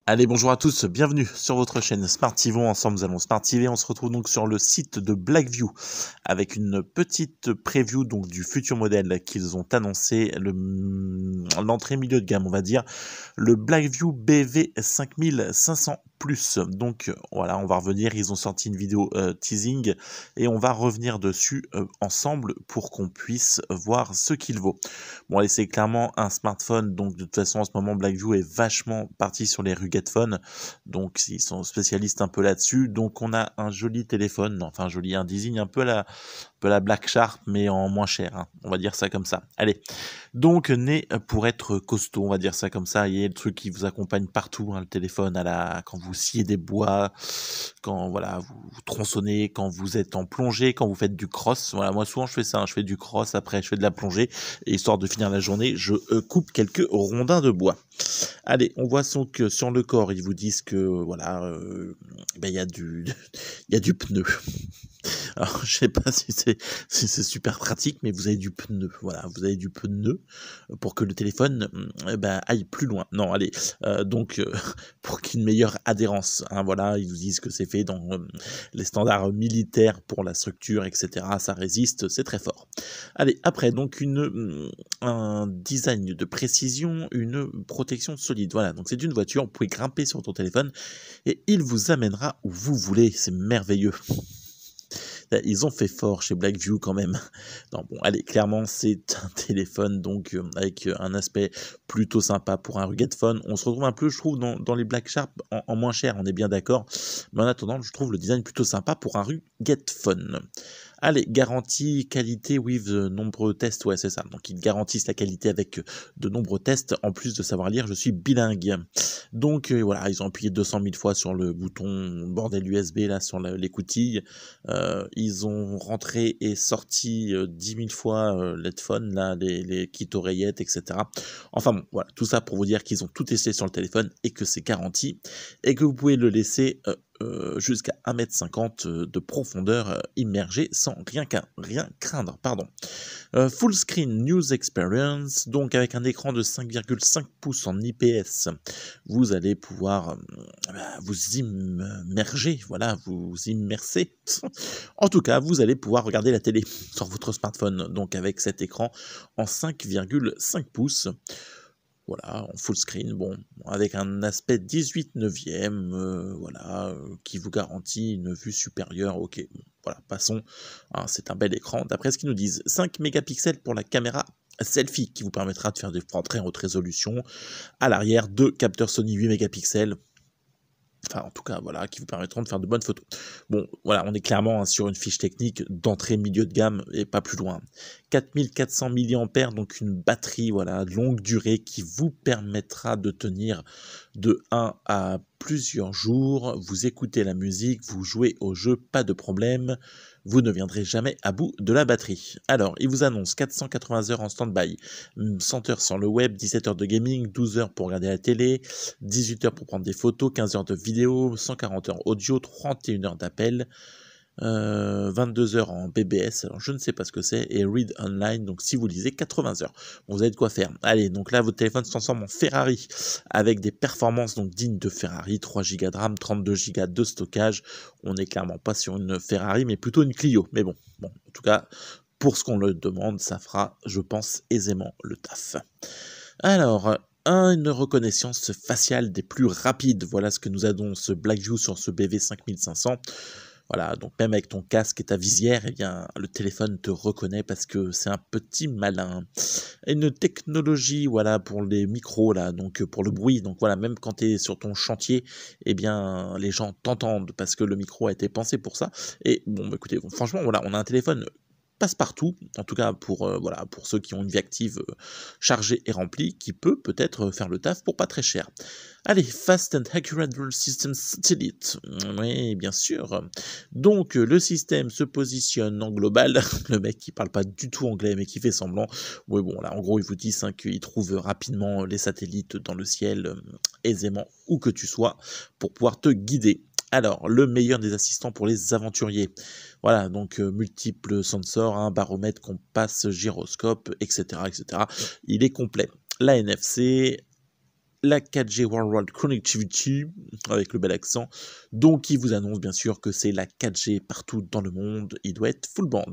Allez, bonjour à tous, bienvenue sur votre chaîne Smart TV. Ensemble, nous allons Smart TV. On se retrouve donc sur le site de Blackview avec une petite preview donc du futur modèle qu'ils ont annoncé, l'entrée milieu de gamme, on va dire, le Blackview BV 5500 Plus. Donc voilà, on va revenir. Ils ont sorti une vidéo teasing et on va revenir dessus ensemble pour qu'on puisse voir ce qu'il vaut. Bon, allez, c'est clairement un smartphone. Donc de toute façon, en ce moment, Blackview est vachement parti sur les rugged phones. Donc ils sont spécialistes un peu là-dessus. Donc on a un joli téléphone, enfin joli, un design un peu la Black Shark, mais en moins cher, hein. On va dire ça comme ça. Allez, donc né pour être costaud, on va dire ça comme ça. Il y a le truc qui vous accompagne partout, hein, le téléphone, quand vous sciez des bois, quand voilà vous tronçonnez, quand vous êtes en plongée, quand vous faites du cross. Voilà, moi souvent je fais ça, hein, je fais du cross, après je fais de la plongée, et histoire de finir la journée, je coupe quelques rondins de bois. Allez, on voit que sur le corps, ils vous disent que voilà, il y a du pneu. Alors, je sais pas si c'est super pratique, mais vous avez du pneu. Voilà, vous avez du pneu pour que le téléphone aille plus loin. Non, allez, pour qu'il y ait une meilleure adhérence. Hein, voilà, ils nous disent que c'est fait dans les standards militaires pour la structure, etc. Ça résiste, c'est très fort. Allez, après, donc un design de précision, une protection solide. Voilà, donc c'est une voiture, vous pouvez grimper sur ton téléphone et il vous amènera où vous voulez. C'est merveilleux. Ils ont fait fort chez Blackview quand même. Non, bon, allez, clairement, c'est un téléphone donc avec un aspect plutôt sympa pour un rugged phone. On se retrouve un peu, je trouve, dans les Black Shark en moins cher, on est bien d'accord. Mais en attendant, je trouve le design plutôt sympa pour un rugged phone. Allez, garantie qualité with de nombreux tests, ouais c'est ça. Donc ils garantissent la qualité avec de nombreux tests. En plus de savoir lire, je suis bilingue. Donc voilà, ils ont appuyé 200 000 fois sur le bouton bordel USB là sur l'écoutille. Ils ont rentré et sorti 10 000 fois l'headphone, là, les kits oreillettes, etc. Enfin bon, voilà, tout ça pour vous dire qu'ils ont tout testé sur le téléphone et que c'est garanti et que vous pouvez le laisser jusqu'à 1,50 m de profondeur immergé sans rien craindre. Pardon. Full Screen News Experience, donc avec un écran de 5,5 pouces en IPS, vous allez pouvoir vous immerger, voilà, vous immerser. En tout cas, vous allez pouvoir regarder la télé sur votre smartphone, donc avec cet écran en 5,5 pouces. Voilà, en full screen, bon, avec un aspect 18 neuvième, voilà, qui vous garantit une vue supérieure. Ok, bon, voilà, passons, hein, c'est un bel écran. D'après ce qu'ils nous disent, 5 mégapixels pour la caméra selfie, qui vous permettra de faire des portraits en haute résolution. À l'arrière, 2 capteurs Sony 8 mégapixels. Enfin, en tout cas, voilà, qui vous permettront de faire de bonnes photos. Bon, voilà, on est clairement sur une fiche technique d'entrée milieu de gamme et pas plus loin. 4400 mAh, donc une batterie, voilà, longue durée qui vous permettra de tenir de 1 à plusieurs jours. Vous écoutez la musique, vous jouez au jeu, pas de problème. Vous ne viendrez jamais à bout de la batterie. Alors, il vous annonce 480 heures en stand-by, 100 heures sur le web, 17 heures de gaming, 12 heures pour regarder la télé, 18 heures pour prendre des photos, 15 heures de vidéo, 140 heures audio, 31 heures d'appel, 22 heures en BBS, alors je ne sais pas ce que c'est, et Read Online, donc si vous lisez 80 heures, bon, vous avez de quoi faire. Allez, donc là votre téléphone se transforme en Ferrari, avec des performances donc dignes de Ferrari, 3 Go de RAM, 32 Go de stockage, on n'est clairement pas sur une Ferrari, mais plutôt une Clio, mais bon, en tout cas, pour ce qu'on le demande, ça fera, je pense, aisément le taf. Alors, une reconnaissance faciale des plus rapides, voilà ce que nous annonce Blackview sur ce BV 5500. Voilà, donc même avec ton casque et ta visière, eh bien, le téléphone te reconnaît parce que c'est un petit malin. Une technologie, voilà, pour les micros, là, donc pour le bruit. Donc voilà, même quand tu es sur ton chantier, eh bien, les gens t'entendent parce que le micro a été pensé pour ça. Et bon, écoutez, franchement, voilà, on a un téléphone passe-partout, en tout cas voilà, pour ceux qui ont une vie active chargée et remplie, qui peut-être faire le taf pour pas très cher. Allez, Fast and Accurate Rule System Satellite. Oui, bien sûr. Donc, le système se positionne en global. Le mec qui parle pas du tout anglais, mais qui fait semblant. Oui, bon, là, en gros, il vous dit qu'il trouve rapidement les satellites dans le ciel, aisément, où que tu sois, pour pouvoir te guider. Alors, le meilleur des assistants pour les aventuriers. Voilà, donc multiples sensors, hein, baromètre, compass, gyroscope, etc., etc. Il est complet. La NFC, la 4G Worldwide Connectivity, avec le bel accent, donc il vous annonce bien sûr que c'est la 4G partout dans le monde, il doit être full band.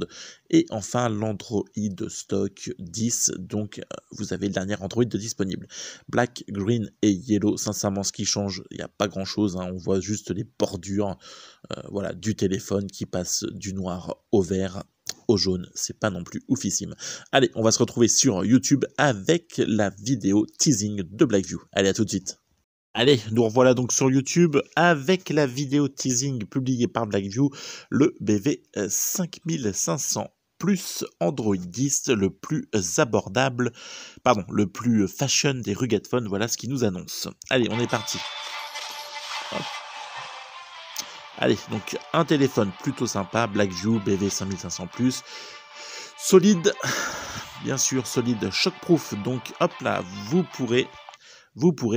Et enfin l'Android stock 10, donc vous avez le dernier Android disponible. Black, Green et Yellow, sincèrement ce qui change, il n'y a pas grand chose, hein, on voit juste les bordures voilà, du téléphone qui passe du noir au vert, au jaune, c'est pas non plus oufissime. Allez, on va se retrouver sur YouTube avec la vidéo teasing de Blackview. Allez, à tout de suite. Allez, nous revoilà donc sur YouTube avec la vidéo teasing publiée par Blackview, le BV 5500 plus Android 10, le plus abordable, pardon, le plus fashion des rugged phones, voilà ce qu'il nous annonce. Allez, on est parti. Hop. Allez, donc un téléphone plutôt sympa, Blackview BV 5500 plus, solide, bien sûr solide, shockproof, donc hop là, vous pourrez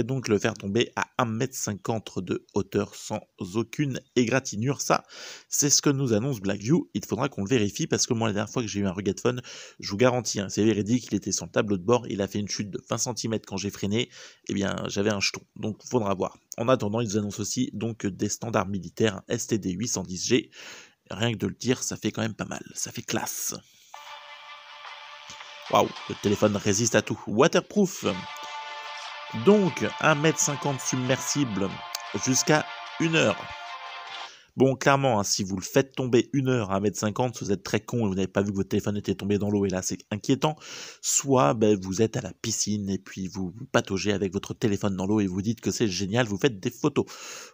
donc le faire tomber à 1,50 m de hauteur sans aucune égratignure. Ça, c'est ce que nous annonce Blackview. Il faudra qu'on le vérifie parce que moi, la dernière fois que j'ai eu un rugged phone, je vous garantis, hein, c'est véridique, il était sur le tableau de bord, il a fait une chute de 20 cm quand j'ai freiné, eh bien, j'avais un jeton. Donc, il faudra voir. En attendant, ils nous annoncent aussi donc des standards militaires STD 810G. Rien que de le dire, ça fait quand même pas mal. Ça fait classe. Waouh, le téléphone résiste à tout. Waterproof. Donc 1,50 m submersible jusqu'à 1 heure. Bon, clairement, hein, si vous le faites tomber 1 heure à 1,50 m, vous êtes très con et vous n'avez pas vu que votre téléphone était tombé dans l'eau et là c'est inquiétant. Soit vous êtes à la piscine et puis vous pataugez avec votre téléphone dans l'eau et vous dites que c'est génial, vous faites des photos.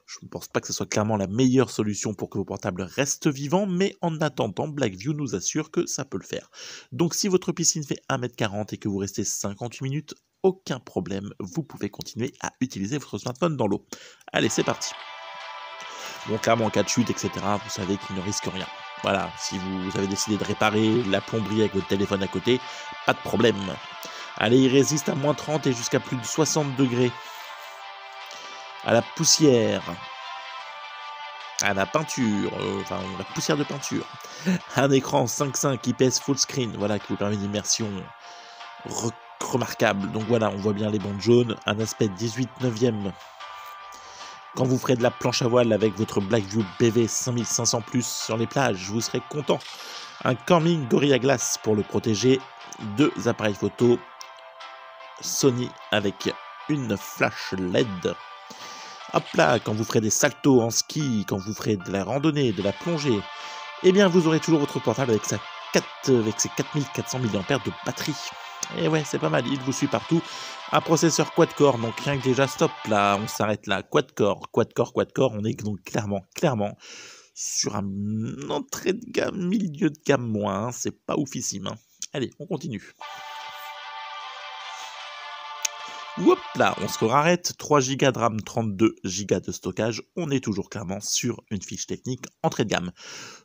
Je ne pense pas que ce soit clairement la meilleure solution pour que vos portables restent vivants, mais en attendant, Blackview nous assure que ça peut le faire. Donc si votre piscine fait 1,40 m et que vous restez 58 minutes, aucun problème, vous pouvez continuer à utiliser votre smartphone dans l'eau. Allez, c'est parti. Bon, clairement, en cas de chute, etc., vous savez qu'il ne risque rien. Voilà, si vous avez décidé de réparer la plomberie avec votre téléphone à côté, pas de problème. Allez, il résiste à moins 30 et jusqu'à plus de 60 degrés. À la poussière. À la peinture, enfin la poussière de peinture. Un écran 5.5 IPS full screen, voilà, qui vous permet une immersion remarquable. Donc voilà, on voit bien les bandes jaunes, un aspect 18/9e. Quand vous ferez de la planche à voile avec votre Blackview BV 5500 plus sur les plages, vous serez content. Un Corning Gorilla Glass pour le protéger, 2 appareils photo Sony avec une flash LED. Hop là, quand vous ferez des saltos en ski, quand vous ferez de la randonnée, de la plongée, eh bien vous aurez toujours votre portable avec ses 4400 mAh de batterie. Et ouais, c'est pas mal, il vous suit partout. Un processeur quad-core, donc rien que déjà stop, là, on s'arrête là. Quad-core, on est donc clairement sur un entrée de gamme, milieu de gamme moins, hein, c'est pas oufissime. Hein. Allez, on continue. Hop là, on se rarrête, 3 Go de RAM, 32 Go de stockage, on est toujours clairement sur une fiche technique entrée de gamme.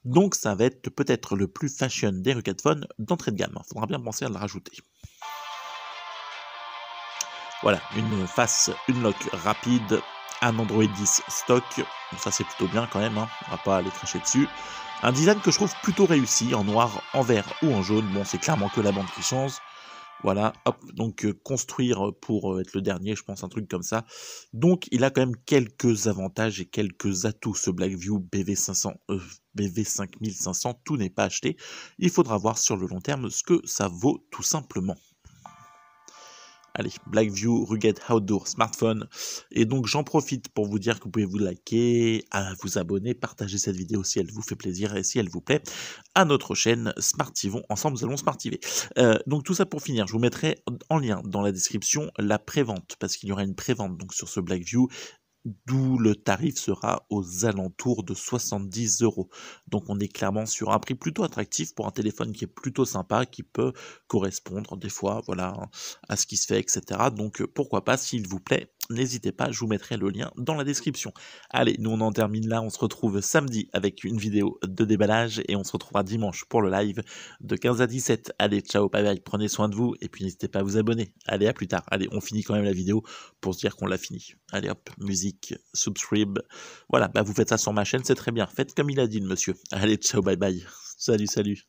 Donc ça va être peut-être le plus fashion des rugged phones d'entrée de gamme, faudra bien penser à le rajouter. Voilà, une face, une lock rapide, un Android 10 stock, donc ça c'est plutôt bien quand même, hein. On va pas aller cracher dessus. Un design que je trouve plutôt réussi, en noir, en vert ou en jaune, bon c'est clairement que la bande qui change. Voilà, hop, donc construire pour être le dernier, je pense, un truc comme ça. Donc il a quand même quelques avantages et quelques atouts, ce Blackview BV 5500, tout n'est pas acheté. Il faudra voir sur le long terme ce que ça vaut tout simplement. Allez, Blackview Rugged Outdoor Smartphone. Et donc j'en profite pour vous dire que vous pouvez vous liker, vous abonner, partager cette vidéo si elle vous fait plaisir et si elle vous plaît, à notre chaîne Smartivon. Ensemble, nous allons Smartiver. Donc tout ça pour finir, je vous mettrai en lien dans la description la prévente, parce qu'il y aura une prévente donc sur ce Blackview, d'où le tarif sera aux alentours de 70 €. Donc on est clairement sur un prix plutôt attractif pour un téléphone qui est plutôt sympa, qui peut correspondre des fois voilà, à ce qui se fait, etc. Donc pourquoi pas, s'il vous plaît, n'hésitez pas, je vous mettrai le lien dans la description. Allez, nous on en termine là, on se retrouve samedi avec une vidéo de déballage et on se retrouvera dimanche pour le live de 15 à 17. Allez, ciao, bye bye, prenez soin de vous et puis n'hésitez pas à vous abonner. Allez, à plus tard. Allez, on finit quand même la vidéo pour se dire qu'on l'a fini. Allez hop, musique, subscribe, voilà, vous faites ça sur ma chaîne, c'est très bien, faites comme il a dit le monsieur. Allez, ciao, bye bye, salut.